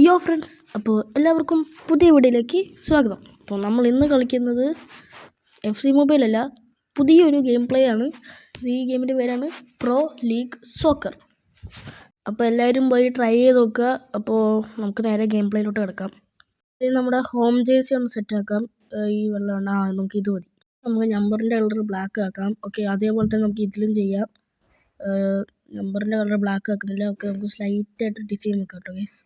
യോ ഫ്രണ്ട്സ്, അപ്പോൾ എല്ലാവർക്കും പുതിയ വീഡിയോയിലേക്ക് സ്വാഗതം. അപ്പോൾ നമ്മൾ ഇന്ന് കളിക്കുന്നത് FC മൊബൈൽ അല്ല, പുതിയൊരു ഗെയിം പ്ലേ ആണ്. ഈ ഗെയിമിൻ്റെ പേരാണ് പ്രോ ലീഗ് സോക്കർ. അപ്പോൾ എല്ലാവരും പോയി ട്രൈ ചെയ്ത് നോക്കുക. അപ്പോൾ നമുക്ക് നേരെ ഗെയിം പ്ലേയിലോട്ട് കിടക്കാം. ഇനി നമ്മുടെ ഹോം ജേഴ്സി ഒന്ന് സെറ്റാക്കാം. ഈ വെള്ളം നമുക്ക് ഇത് മതി. നമുക്ക് നമ്പറിൻ്റെ കളർ ബ്ലാക്ക് ആക്കാം. ഓക്കെ, അതേപോലെ തന്നെ നമുക്ക് ഇതിലും ചെയ്യാം. നമ്പറിൻ്റെ കളർ ബ്ലാക്ക് ആക്കുന്നില്ല. ഓക്കെ, നമുക്ക് സ്ലൈറ്റായിട്ട് ഡിസൈൻ വെക്കാം കേട്ടോ ഗൈസ്.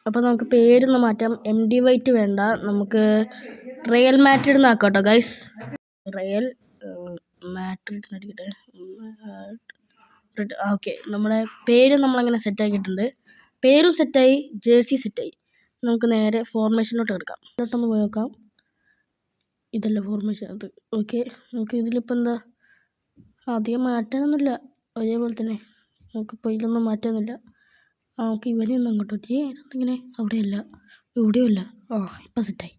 അപ്പോൾ നമുക്ക് പേരൊന്ന് മാറ്റാം. MD വൈറ്റ് വേണ്ട, നമുക്ക് റയൽ മാഡ്രിഡ് എന്നാക്കാം കേട്ടോ ഗൈസ്. റയൽ മാഡ്രിഡ് അടിക്കട്ടെ. ഓക്കെ, നമ്മുടെ പേര് നമ്മളങ്ങനെ സെറ്റാക്കിയിട്ടുണ്ട്. പേരും സെറ്റായി, ജേഴ്സി സെറ്റായി. നമുക്ക് നേരെ ഫോർമേഷനിലോട്ട് എടുക്കാം. ഇതോട്ടൊന്ന് പോയി നോക്കാം. ഇതല്ല ഫോർമേഷൻ അത്. ഓക്കെ, നമുക്ക് ഇതിലിപ്പോൾ എന്താ അധികം മാറ്റാനൊന്നുമില്ല, അതേപോലെ തന്നെ നമുക്കിപ്പോൾ ഇതിലൊന്നും മാറ്റാനൊന്നുമില്ല. നമുക്ക് ഇവനെയൊന്നും അങ്ങോട്ട് പറ്റി ഇങ്ങനെ അവിടെയല്ല ഇവിടെയല്ല. ഇപ്പം സെറ്റായി.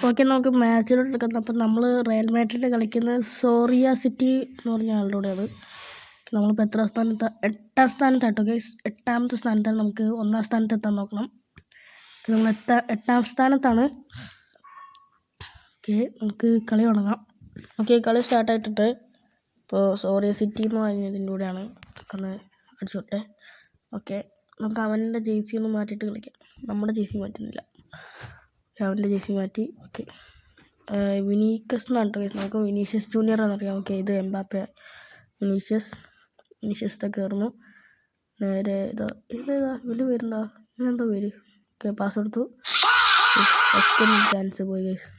ഓക്കെ നമുക്ക് മാച്ചിലോട്ട് എടുക്കാം. അപ്പം നമ്മൾ റയൽ മാഡ്രിഡ് കളിക്കുന്നത് സോറിയ സിറ്റി എന്ന് പറഞ്ഞ ആളുടെ കൂടെയാണ്. നമ്മളിപ്പോൾ എത്ര സ്ഥാനത്ത്? 8ാം സ്ഥാനത്താട്ടോ ഗൈസ്. 8ാമത്തെ സ്ഥാനത്താണ്. നമുക്ക് 1ാം സ്ഥാനത്ത് എത്താൻ നോക്കണം. നമ്മൾ 8ാം സ്ഥാനത്താണ്. ഓക്കെ, നമുക്ക് കളി തുടങ്ങാം. ഓക്കെ, കളി സ്റ്റാർട്ടായിട്ടിട്ട് ഇപ്പോൾ സോറിയ സിറ്റി എന്ന് പറഞ്ഞതിൻ്റെ കൂടെയാണ്. ഒന്ന് അടിച്ചോട്ടെ. ഓക്കെ, നമുക്ക് അവൻ്റെ ജേഴ്സി ഒന്ന് മാറ്റിയിട്ട് കളിക്കാം. നമ്മുടെ ജേഴ്സി മാറ്റുന്നില്ല, അവൻ്റെ ജേഴ്സി മാറ്റി. ഓക്കെ, വിനീക്കസ് എന്നാണ് കേട്ടോ. നമുക്ക് വിനീഷ്യസ് ജൂനിയർ എന്നറിയാം. ഓക്കെ, ഇത് എംബാപ്പെ. വിനീഷ്യസ് കയറുന്നു നേരെ. ഇതേതാ വലിയ പേരെന്താ? ഇങ്ങനെന്തോ പേര്. ഓക്കെ, പാസ് കൊടുത്തു. ഫസ്റ്റ് ചാൻസ് പോയി ഗൈസ്.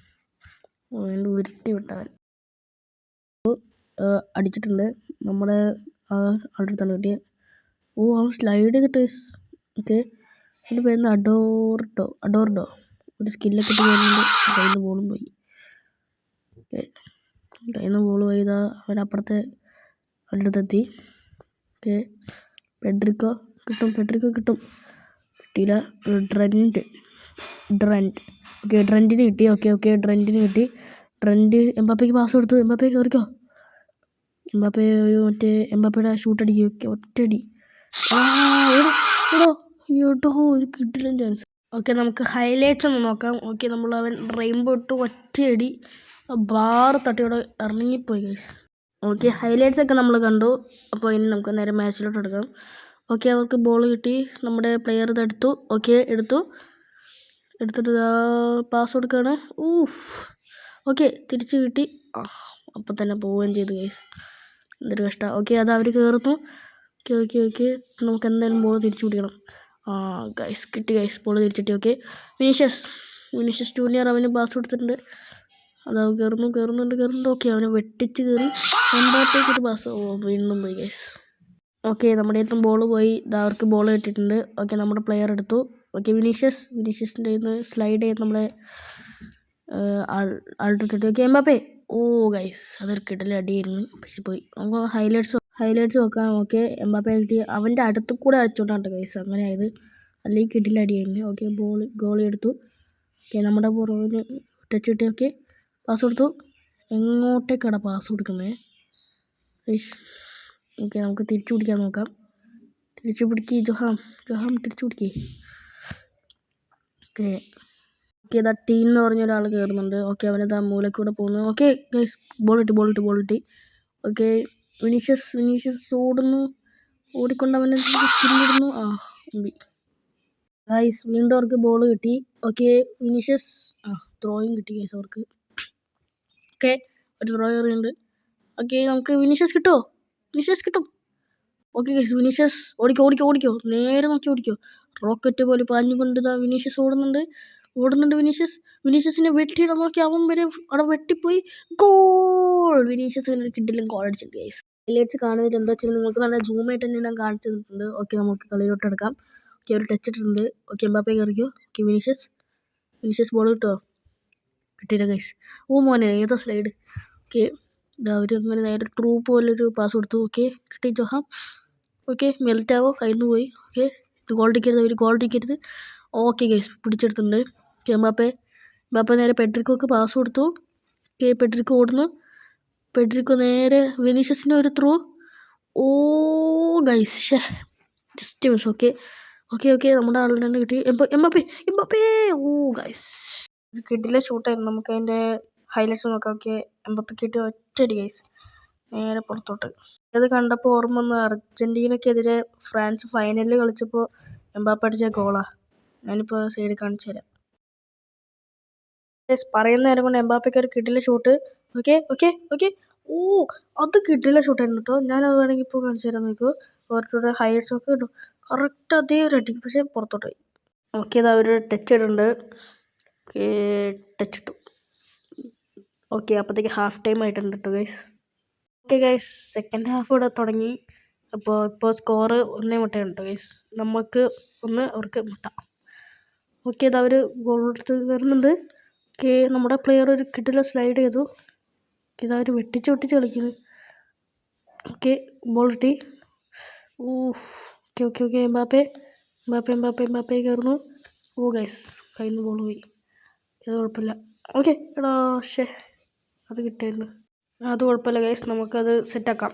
വീണ്ടും ഉരുട്ടി വിട്ടവൻ അടിച്ചിട്ടുണ്ട്. നമ്മുടെ ആളുടെ അടുത്താണ് കിട്ടിയത്. അവൻ സ്ലൈഡ് ചെയ്തിട്ട്. ഓക്കെ, അതിൻ്റെ പേരുന്ന അഡോർഡോ. ഒരു സ്കില്ലൊക്കെ ഇട്ട് വരുന്നുണ്ട്. കയ്യിൽ നിന്ന് ബോളും പോയി. ഓക്കെ, കയ്യിൽ നിന്ന് ബോൾ പോയി. അവനപ്പുറത്തെ അവൻ്റെ അടുത്തെത്തി. ഓക്കെ, പെഡ്രിക്കോ കിട്ടും. കിട്ടിയില്ല. ഡ്രൻറ്റ്. ഓക്കെ, ഡ്രൻറ്റിന് കിട്ടി. ഓക്കെ ഡ്രൻറ്റിന് കിട്ടി. എംബാപ്പയ്ക്ക് പാസ് കൊടുത്തു. എംബാപ്പെ കയറിക്കോ. എംബാപ്പെ എംബാപ്പയുടെ ഷൂട്ട് അടിക്കും. ഒറ്റയടി. ഒരു കിട്ടില്ല ചാൻസ്. ഓക്കെ, നമുക്ക് ഹൈലൈറ്റ്സ് ഒന്ന് നോക്കാം. ഓക്കെ, അവൻ റെയിൻബോ ഇട്ട് ഒറ്റയടി ബാർ തട്ടിയോടെ ഇറങ്ങിപ്പോയി ഗൈസ്. ഓക്കെ, ഹൈലൈറ്റ്സ് ഒക്കെ നമ്മൾ കണ്ടു. അപ്പോൾ ഇനി നമുക്ക് നേരെ മാച്ചിലോട്ട് എടുക്കാം. ഓക്കെ, അവർക്ക് ബോൾ കിട്ടി. നമ്മുടെ പ്ലെയർ ഇത് എടുത്തു. ഓക്കെ, എടുത്തിട്ട് പാസ് കൊടുക്കുകയാണ്. ഓക്കെ, തിരിച്ച് കിട്ടി. അപ്പം തന്നെ പോവുകയും ചെയ്തു ഗൈസ്. എന്തൊരു കഷ്ടമാണ്. ഓക്കെ, അത് അവർ കയറുന്നു. ഓക്കെ നമുക്ക് എന്തായാലും ബോൾ തിരിച്ചു പിടിക്കണം. ഗൈസ് കിട്ടി ഗൈസ്, ബോൾ തിരിച്ചിട്ടി. ഓക്കെ, വിനീഷ്യസ് ജൂനിയർ അവന് പാസ് കൊടുത്തിട്ടുണ്ട്. അത് കയറുന്നുണ്ട്. ഓക്കെ, അവനെ വെട്ടിച്ച് കയറി. എംബാപ്പയ്ക്കൊരു പാസ്. വീണ്ടും പോയി ഗൈസ്. ഓക്കെ, നമ്മുടെ അടുത്തും ബോൾ പോയി. അവർക്ക് ബോൾ കിട്ടിയിട്ടുണ്ട്. ഓക്കെ, നമ്മുടെ പ്ലെയർ എടുത്തു. ഓക്കെ, വിനീഷ്യസിൻ്റെ നിന്ന് സ്ലൈഡ് ചെയ്ത് നമ്മളെ ആൾട്ടെടുത്തിട്ട്. Okay, Mbappe. ഗൈസ്, അതൊരു കിടല അടിയായിരുന്നു. പക്ഷെ പോയി. നമുക്ക് ഹൈലൈറ്റ്സ് നോക്കാം. ഓക്കെ, എംബാപ്പെ കിട്ടി. അവൻ്റെ അടുത്ത് കൂടെ അടിച്ചോണ്ടാണ് ഗൈസ് അങ്ങനെ ആയത്. അല്ലെങ്കിൽ കിടില അടിയായിരുന്നു. ഓക്കെ, ഗോളി എടുത്തു. ഓക്കെ, നമ്മുടെ പുറകിന് ടച്ച് കിട്ടി. ഓക്കെ, പാസ് കൊടുത്തു. എങ്ങോട്ടേക്കാണ് പാസ് കൊടുക്കുന്നത് ഗൈസ്? ഓക്കെ, നമുക്ക് തിരിച്ചു പിടിക്കാൻ നോക്കാം. തിരിച്ചു പിടിക്ക് ജൊഹാം തിരിച്ചു പിടിക്കേ. ഓക്കെ, ഇതാ ടീം എന്ന് പറഞ്ഞ ഒരാൾ കയറുന്നുണ്ട്. ഓക്കെ, അവനത് ആ മൂലക്കൂടെ പോകുന്നു. ഓക്കെ ഗൈസ്, ബോൾ കിട്ടി. ഓക്കെ, വിനീഷ്യസ് ഓടിക്കൊണ്ട് അവനെ സ്കില്ലിടുന്നു. ഗൈസ്, വീണ്ടും അവർക്ക് ബോൾ കിട്ടി. ഓക്കെ, വിനീഷ്യസ് ത്രോയും കിട്ടി ഗൈസ് അവർക്ക്. ഓക്കെ, ഒരു ത്രോ എറിയുന്നുണ്ട്. ഓക്കെ, നമുക്ക് വിനീഷ്യസ് കിട്ടും. ഓക്കെ ഗൈസ്, വിനീഷ്യസ് ഓടിക്കോ. നേരെ നോക്കി ഓടിക്കോ. റോക്കറ്റ് പോലെ പാഞ്ഞുകൊണ്ട് വിനീഷ്യസ് ഓടുന്നുണ്ട്. വിനീഷ്യസിനെ വെട്ടിയിടാൻ നോക്കി. അവൻ വരെ അവിടെ വെട്ടിപ്പോയി. ഗോൾ! വിനീഷ്യസ് കിട്ടില്ല, ഗോൾ അടിച്ചിട്ട് ഗൈസ്. ഹൈലൈറ്റ്സ് കാണുന്നത് എന്താ വെച്ചാൽ നിങ്ങൾക്ക് നല്ല സൂമായിട്ട് തന്നെ ഞാൻ കാണിച്ചു തന്നിട്ടുണ്ട്. ഓക്കെ, നമുക്ക് കളിയിലോട്ട് എടുക്കാം. ഓക്കെ, ഒരു ടച്ച് ഇട്ടിട്ടുണ്ട്. ഓക്കെ, എംബാപ്പെ കയറിക്കോ. ഓക്കെ, വിനീഷ്യസ് ബോൾ കിട്ടിയില്ല ഗൈസ്. മോനെ ഏതാ സ്ലൈഡ്. ഓക്കെ, അവർ അങ്ങനെ നേരെ ട്രൂപ്പ് പോലൊരു പാസ് കൊടുത്തു. ഓക്കെ, കിട്ടി ജൊഹാം. ഓക്കെ, മെൽറ്റാവോ കയ്യിൽ നിന്ന് പോയി. ഓക്കെ, ഇത് ഗോൾ അടിക്കരുത്. ഓക്കെ ഗൈസ്, പിടിച്ചെടുത്തിട്ടുണ്ട്. ഓക്കെ, എംബാപ്പെ നേരെ പെഡ്രിക്കോക്ക് പാസ് കൊടുത്തു. ഓക്കെ, പെഡ്രിക്കോ ഓടുന്നു. പെഡ്രിക്കോ നേരെ വിനീഷ്യസിൻ്റെ ഒരു through. Guys, just miss. Okay, okay നമ്മുടെ ആളുടെ തന്നെ കിട്ടി. എംബാപ്പേ. ഓ ഗൈസ്, കിട്ടില്ല ഷൂട്ടായിരുന്നു. നമുക്ക് അതിൻ്റെ ഹൈലൈറ്റ്സ് നോക്കാം. ഓക്കെ, എംബാപ്പെ കിട്ടി ഒറ്റയടി ഗൈസ്, നേരെ പുറത്തോട്ട്. അത് കണ്ടപ്പോൾ ഓർമ്മ വന്ന് അർജൻറ്റീനയ്ക്കെതിരെ ഫ്രാൻസ് ഫൈനലിൽ കളിച്ചപ്പോൾ എംബാപ്പെ അടിച്ച ഗോളാ. ഞാനിപ്പോൾ സൈഡിൽ കാണിച്ചു തരാം. പറയുന്ന നേരം കൊണ്ട് എംബാപ്പയ്ക്ക് ഒരു കിട്ടില്ല ഷൂട്ട്. ഓക്കെ. ഓ, അത് കിട്ടില്ല ഷൂട്ടായിരുന്നു കേട്ടോ. ഞാനത് വേണമെങ്കിൽ ഇപ്പോൾ കാണിച്ചു തരാം. നോക്കൂ, ഓരോരുടെ ഹൈലൈറ്റ്സ് ഒക്കെ കിട്ടും. കറക്റ്റ് അതേ റെഡി, പക്ഷേ പുറത്തോട്ട് പോയി. ഓക്കെ, ഇതാ ഒരു ടച്ച് ഇടുന്നുണ്ട്. ഓക്കെ, ടച്ച് ഇട്ടു. ഓക്കെ, അപ്പോഴത്തേക്ക് ഹാഫ് ടൈം ആയിട്ടുണ്ട് കേട്ടോ guys. Okay guys, second half ഇവിടെ തുടങ്ങി. ഇപ്പോൾ സ്കോറ് 1-1 കേട്ടോ ഗൈസ്. നമുക്ക് 1, അവർക്ക് മുട്ട. ഓക്കെ, ഇതാ അവർ ഗോൾ എടുത്ത് കയറുന്നുണ്ട്. ഓക്കെ, നമ്മുടെ പ്ലെയർ ഒരു കിട്ടില്ല സ്ലൈഡ് ചെയ്തു. ഇതാ അവർ വെട്ടിച്ച് കളിക്കുന്നത്. ഓക്കെ, ബോൾ കിട്ടി. ഓക്കെ. എംബാപ്പെ കയറുന്നു. ഓ ഗൈസ്, കയ്യിൽ നിന്ന് ബോൾ പോയി. അത് കുഴപ്പമില്ല. ഓക്കെ, എടാ അത് കിട്ടിയായിരുന്നു. അത് കുഴപ്പമില്ല ഗൈസ്, നമുക്കത് സെറ്റാക്കാം.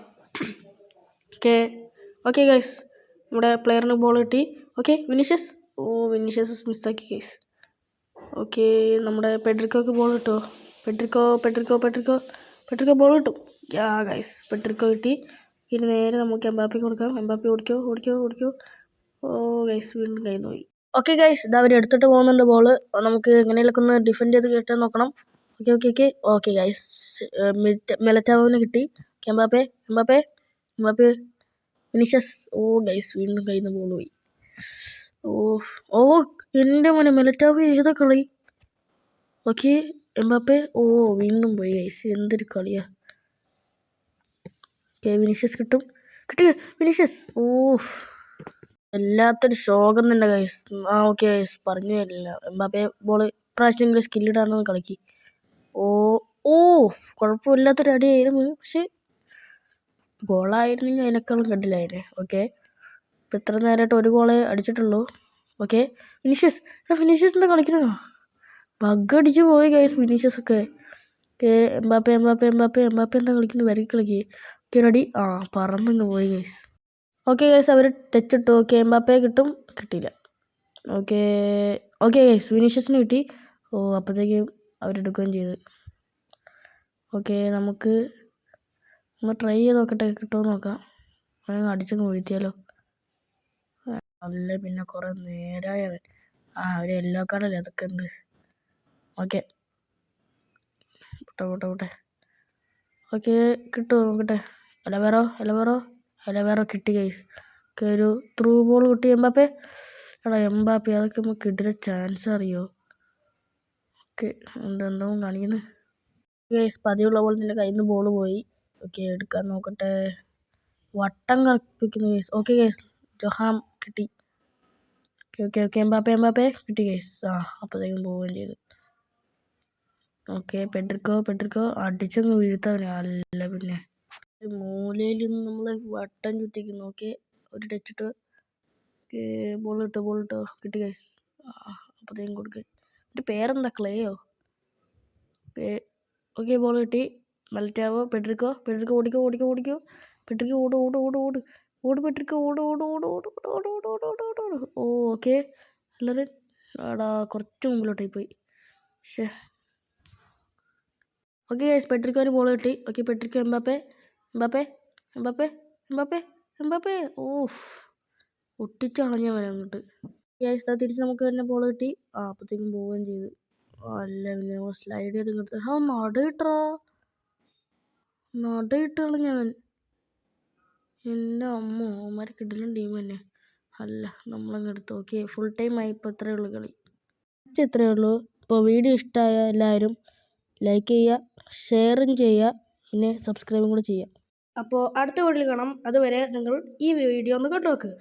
ഓക്കെ ഗൈസ്, നമ്മുടെ പ്ലെയറിന് ബോൾ കിട്ടി. ഓക്കെ, വിനീഷ്യസ് മിസ്സാക്കി ഗൈസ്. ഓക്കെ, നമ്മുടെ പെഡ്രിക്കോക്ക് ബോൾ കിട്ടുമോ? പെഡ്രിക്കോ ബോൾ കിട്ടും. ഗൈസ്, പെഡ്രിക്കോ കിട്ടി. ഇനി നേരെ നമുക്ക് എംബാപ്പയ്ക്ക് കൊടുക്കാം. എംബാപ്പെ ഓടിക്കോ. ഓ ഗൈസ്, വീണ്ടും കയ്യിൽ നിന്ന് പോയി. ഓക്കെ ഗൈസ്, ഇത് അവർ എടുത്തിട്ട് പോകുന്നുണ്ട് ബോൾ. നമുക്ക് എങ്ങനെയൊക്കെ ഒന്ന് ഡിഫെൻഡ് ചെയ്ത് കിട്ടാൻ നോക്കണം. ഓക്കെ ഗൈസ്, മിലിറ്റാവോവിന് കിട്ടി. Mbappe Vinicius. ഓ ഗൈസ്, വീണ്ടും കയ്യിൽ നിന്ന് ബോൾ പോയി. ഓ എൻ്റെ മോനെ, മിലിറ്റാവോ ഏതാ കളി. Okay, Mbappe. ഓ, വീണ്ടും പോയി ഗൈസ്, എന്തൊരു കളിയാ. ഓക്കെ, വിനീഷ്യസ് കിട്ടി വിനീഷ്യസ്. ഓ, വല്ലാത്തൊരു ശോകം തന്നെ ഗൈസ്. ഓക്കെ ഗൈസ്, പറഞ്ഞു തരില്ല. എംബാപ്പെ ബോൾ പ്രാവശ്യം സ്കില്ലിടാണെന്ന് കളിക്ക്. ഓ കുഴപ്പമില്ലാത്തൊരു അടിയായിരുന്നു, പക്ഷെ ഗോളായിരുന്നെങ്കിൽ അതിനേക്കാളും കണ്ടില്ലായിരുന്നു. ഓക്കെ, ഇപ്പം ഇത്ര നേരമായിട്ട് ഒരു ഗോളേ അടിച്ചിട്ടുള്ളൂ. ഓക്കെ, വിനീഷ്യസ് എന്താ കളിക്കണോ? ബഗ്ഗടിച്ച് പോയി ഗൈസ് വിനീഷ്യസ് ഒക്കെ. ഓക്കെ, എംബാപ്പെ എന്താ കളിക്കുന്നത്? വരക്കി കളിക്കുക. Okay, ready. പറന്നങ്ങ് പോയി ഗൈസ്. ഓക്കെ ഗൈസ്, അവർ ടച്ച് ഇട്ടു. ഓക്കെ, എംബാപ്പെ കിട്ടിയില്ല. ഓക്കെ ഗൈസ്, വിനീഷ്യസിന് കിട്ടി. അപ്പോഴത്തേക്കും അവരെടുക്കുകയും ചെയ്തു. ഓക്കെ, നമുക്ക് ട്രൈ ചെയ്ത് നോക്കട്ടെ, കിട്ടുമോ നോക്കാം. അടിച്ചങ്ങ് വീഴ്ത്തിയാലോ. അല്ല, പിന്നെ കുറേ നേരമായി അവൻ. ഒരു യെല്ലോ കാർഡല്ലേ, അതൊക്കെ എന്ത്. ഓക്കെ, പോട്ടെ. ഓക്കെ, കിട്ടുമോ നോക്കട്ടെ. എലവേറോ കിട്ടി ഗൈസ്. ഓക്കെ, ഒരു ത്രൂ ബോൾ കിട്ടി. എംബാപ്പെ അതൊക്കെ നമുക്ക് കിട്ടുന്ന ചാൻസ് അറിയോ? ഓക്കെ, എന്തെന്തോ കാണിക്കുന്നത് ഗൈസ്. പതിവുള്ള പോലെ നിൻ്റെ കയ്യിൽ നിന്ന് ബോൾ പോയി. ഓക്കെ, എടുക്കാൻ നോക്കട്ടെ. വട്ടം കളിപ്പിക്കുന്നു ഗൈസ്. ഓക്കെ ഗൈസ്, ജൊഹാം കിട്ടി. ഓക്കെ, എംബാപ്പെ കിട്ടി ഗൈസ്. അപ്പോഴത്തേക്കും പോവുകയും ചെയ്തു. ഓക്കെ, പെഡ്രിക്കോ അടിച്ചങ്ങ് വീഴ്ത്തവനെ. അല്ല പിന്നെ മൂലയിൽ നിന്ന് നമ്മൾ വട്ടം ചുറ്റിക്കുന്നു. ഓക്കെ, ഒരു ടച്ചിട്ട്. ഓക്കെ, ബോൾ ഇട്ടോ. കിട്ടി ഗൈസ്. അപ്പോഴത്തേക്കും കൊടുക്കുക. എൻ്റെ പേരെന്താ, ക്ലേയോ? ഓക്കെ, ബോൾ കിട്ടി. മൽറ്റാവോ, പെഡ്രിക്കോ ഓടിക്കോ. പെഡ്രിക്കോ ഓട് പെഡ്രിക്കോ. ഓക്കെ, എല്ലാവരും കുറച്ച് മുമ്പിലോട്ടായി പോയി. ഓക്കെ ഗൈസ്, പെഡ്രിക്കോന് ബോൾ കിട്ടി. Okay, Pedrico Mbappe. ഒട്ടിച്ച് കളഞ്ഞവൻ അങ്ങോട്ട്. ഗൈസ്, തിരിച്ച് നമുക്ക് തന്നെ ബോൾ കിട്ടി. അപ്പോഴത്തേക്കും പോവുകയും ചെയ്തു. അല്ല പിന്നെ സ്ലൈഡ് ചെയ്ത് ഇങ്ങോട്ട് നടയിട്ട് കളഞ്ഞവൻ. എൻ്റെ അമ്മ, അവന്മാർ കിടിലൻ ടീം തന്നെ. അല്ല, നമ്മളങ്ങ് എടുത്തു. ഓക്കെ, ഫുൾ ടൈം ആയി. ഇപ്പോൾ ഇത്രയേ ഉള്ളൂ കളി. ഇത്രയേ ഉള്ളൂ. ഇപ്പോൾ വീഡിയോ ഇഷ്ടമായ എല്ലാവരും ലൈക്ക് ചെയ്യുക, ഷെയറും ചെയ്യുക, പിന്നെ സബ്സ്ക്രൈബും കൂടെ ചെയ്യുക. അപ്പോൾ അടുത്ത വീഡിയോയിൽ കാണാം. അതുവരെ നിങ്ങൾ ഈ വീഡിയോ ഒന്ന് കണ്ടു നോക്ക്.